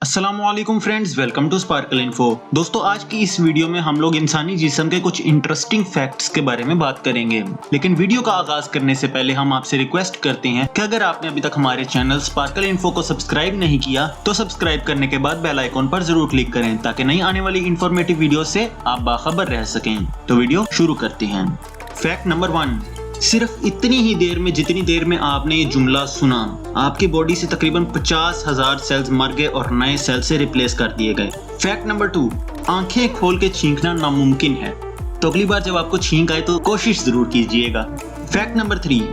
अस्सलामुअलैकुम friends, welcome to Sparkle Info. दोस्तों, आज की इस वीडियो में हम लोग इंसानी जिस्म के कुछ इंटरेस्टिंग फैक्ट्स के बारे में बात करेंगे। लेकिन वीडियो का आगाज करने से पहले हम आपसे रिक्वेस्ट करते हैं कि अगर आपने अभी तक हमारे चैनल स्पार्कल इन्फो को सब्सक्राइब नहीं किया तो सब्सक्राइब करने के बाद बेल आइकॉन पर जरूर क्लिक करें ताकि नई आने वाली इंफॉर्मेटिव वीडियो से आप बाखबर रह सकें। तो वीडियो शुरू करते हैं। फैक्ट नंबर 1, सिर्फ इतनी ही देर में जितनी देर में आपने ये जुमला सुना, आपकी बॉडी से तकरीबन 50,000 सेल्स मर गए और नए सेल से रिप्लेस कर दिए गए। फैक्ट नंबर 2, आंखें खोल के छींकना नामुमकिन है, तो अगली बार जब आपको छींक आए तो कोशिश जरूर कीजिएगा। फैक्ट नंबर 3,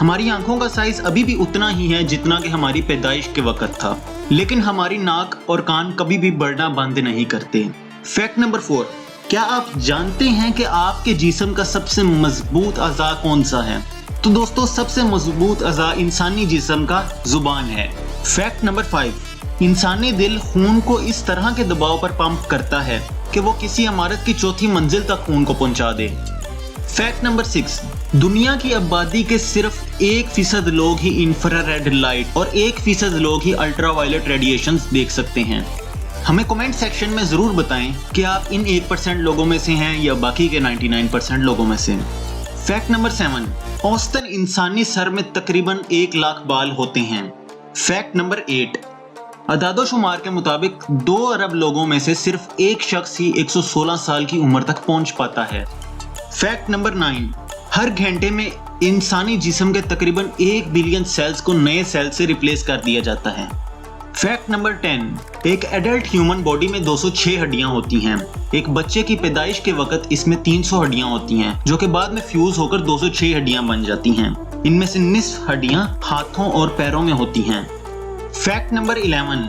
हमारी आंखों का साइज अभी भी उतना ही है जितना कि हमारी पैदाइश के वक्त था, लेकिन हमारी नाक और कान कभी भी बढ़ना बंद नहीं करते। फैक्ट नंबर 4, क्या आप जानते हैं कि आपके जिस्म का सबसे मजबूत अज़ा कौन सा है? तो दोस्तों, सबसे मजबूत अज़ा इंसानी जिस्म का जुबान है। फैक्ट नंबर 5, इंसानी दिल खून को इस तरह के दबाव पर पंप करता है कि वो किसी इमारत की चौथी मंजिल तक खून को पहुंचा दे। फैक्ट नंबर 6, दुनिया की आबादी के सिर्फ 1% लोग ही इंफ्रारेड लाइट और 1% लोग ही अल्ट्रावायलेट रेडिएशंस देख सकते हैं। हमें कमेंट सेक्शन में जरूर बताएं कि आप इन 1% लोगों में से हैं या बाकी के 99% लोगों में से। फैक्ट नंबर 7, औसतन इंसानी सर में तकरीबन 1 लाख बाल होते हैं। फैक्ट नंबर 8, अदादोशुमार के मुताबिक 2 अरब लोगों में से सिर्फ एक शख्स ही 116 साल की उम्र तक पहुंच पाता है। फैक्ट नंबर 9, हर घंटे में इंसानी जिस्म के तकरीबन 1 बिलियन सेल्स को नए सेल से रिप्लेस कर दिया जाता है। फैक्ट नंबर 10, एक एडल्ट ह्यूमन बॉडी में 206 हड्डियां होती हैं। एक बच्चे की पैदाइश के वक्त इसमें 300 हड्डियां होती हैं, जो कि बाद में फ्यूज होकर 206 हड्डियां बन जाती हैं। इनमें से निस्फ हड्डियां हाथों और पैरों में होती हैं। Fact number 11,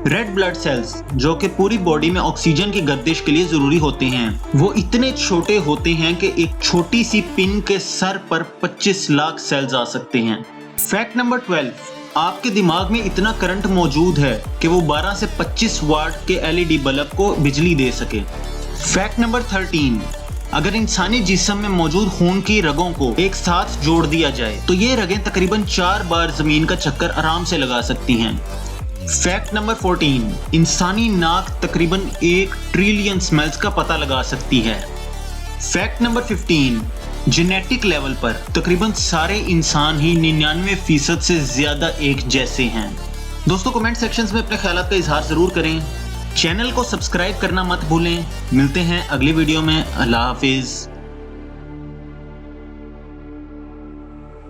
red blood cells, जो कि पूरी बॉडी में ऑक्सीजन की गर्दिश के लिए जरूरी होते हैं, वो इतने छोटे होते हैं कि एक छोटी सी पिन के सर पर 25 लाख सेल्स आ सकते हैं। फैक्ट नंबर 12, आपके दिमाग में इतना करंट मौजूद है कि वो 12 से 25 वाट के एलईडी बल्ब को बिजली दे सके। फैक्ट नंबर 13, अगर इंसानी जिस्म में मौजूद खून की रगों को एक साथ जोड़ दिया जाए तो ये रगें तकरीबन 4 बार जमीन का चक्कर आराम से लगा सकती हैं। फैक्ट नंबर 14, इंसानी नाक तकरीबन 1 ट्रिलियन स्मेल्स का पता लगा सकती है। फैक्ट नंबर 15, जेनेटिक लेवल पर तकरीबन सारे इंसान ही 99% से ज्यादा एक जैसे हैं। दोस्तों, कमेंट सेक्शंस में अपने ख्यालात का इजहार जरूर करें। चैनल को सब्सक्राइब करना मत भूलें। मिलते हैं अगली वीडियो में। अल्लाह हाफिज।